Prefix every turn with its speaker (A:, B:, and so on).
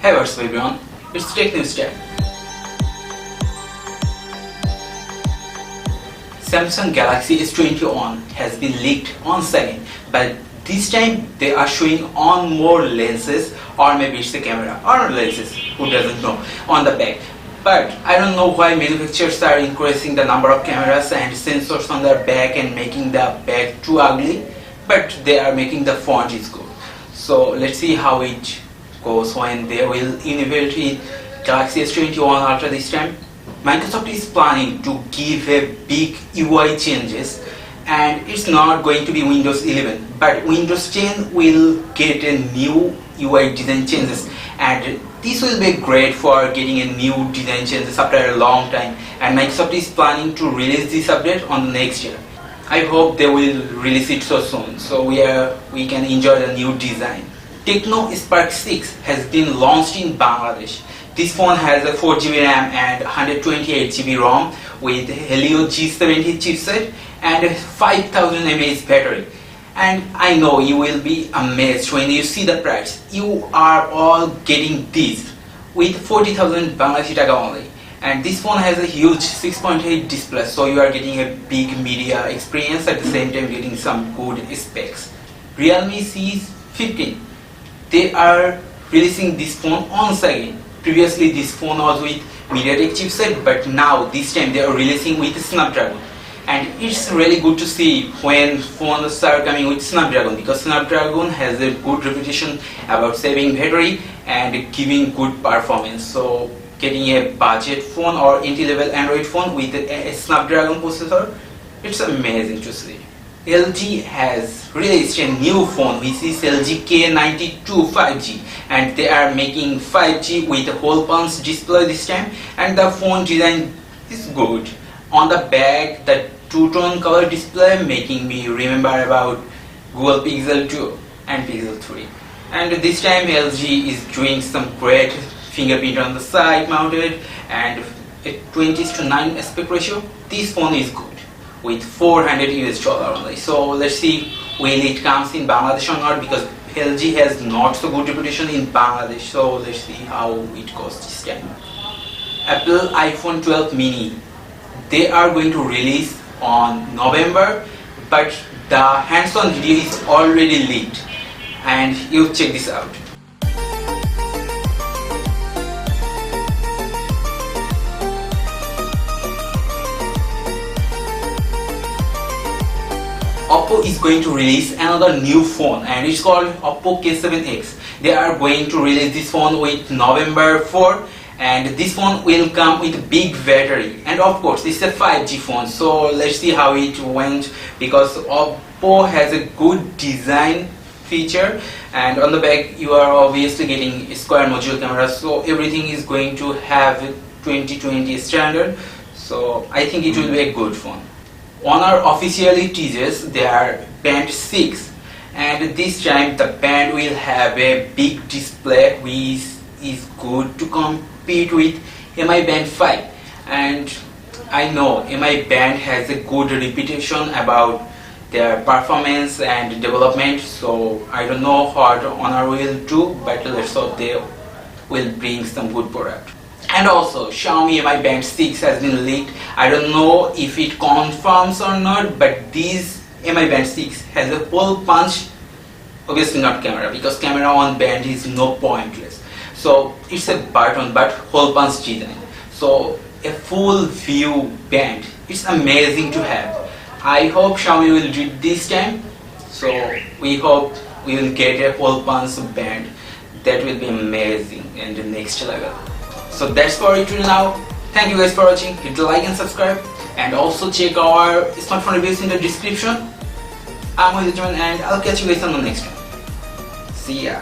A: Hey, what's up everyone? It's Techno Spark. Samsung Galaxy S21 has been leaked once again, but this time they are showing on more lenses, or maybe it's the camera or lenses, who doesn't know, on the back. But I don't know why manufacturers are increasing the number of cameras and sensors on their back and making the back too ugly, but they are making the font is good. So let's see how it goes when they will innovate in Galaxy S21 Ultra this time. Microsoft is planning to give a big UI changes, and it's not going to be Windows 11, but Windows 10 will get a new UI design changes, and this will be great for getting a new design changes after a long time, and Microsoft is planning to release this update on the next year. I hope they will release it so soon, so we can enjoy the new design. Tecno Spark6 has been launched in Bangladesh. This phone has a 4GB RAM and 128GB ROM with Helio G70 chipset and a 5000 mAh battery. And I know you will be amazed when you see the price. You are all getting this with 40,000 Bangladeshi taka only. And this phone has a huge 6.8 display, so you are getting a big media experience at the same time getting some good specs. Realme C15. They are releasing this phone once again. Previously this phone was with MediaTek chipset, but now this time they are releasing with Snapdragon. And it's really good to see when phones are coming with Snapdragon, because Snapdragon has a good reputation about saving battery and giving good performance. So getting a budget phone or entry-level Android phone with a Snapdragon processor, it's amazing to see. LG has released a new phone which is LG K92 5G, and they are making 5G with a hole punch display this time, and the phone design is good. On the back, the two-tone color display making me remember about Google Pixel 2 and Pixel 3. And this time LG is doing some great fingerprint on the side mounted and a 20:9 aspect ratio. This phone is good with $400 only. So let's see when it comes in Bangladesh or not, because LG has not so good reputation in Bangladesh. So let's see how it goes this time. Apple iPhone 12 mini, they are going to release on November, but the hands-on video is already leaked, and you check this out. Oppo is going to release another new phone, and it's called Oppo K7x. They are going to release this phone with November 4, and this phone will come with a big battery, and of course this is a 5G phone. So let's see how it went, because Oppo has a good design feature, and on the back you are obviously getting a square module camera, so everything is going to have 2020 standard. So I think it will be a good phone. Honor officially teases their Band 6, and this time the Band will have a big display which is good to compete with Mi Band 5. And I know Mi Band has a good reputation about their performance and development, so I don't know what Honor will do, but let's hope they will bring some good product. And also Xiaomi Mi Band 6 has been leaked. I don't know if it confirms or not, but this Mi Band 6 has a hole punch, obviously not camera, because camera on band is no pointless. So it's a button but hole punch design. So a full view band, it's amazing to have. I hope Xiaomi will do it this time. So we hope we will get a hole punch band. That will be amazing and the next level. So that's for it now. Thank you guys for watching. Hit the like and subscribe, and also check our smartphone reviews in the description. I'm Oheduzzaman, and I'll catch you guys on the next one. See ya.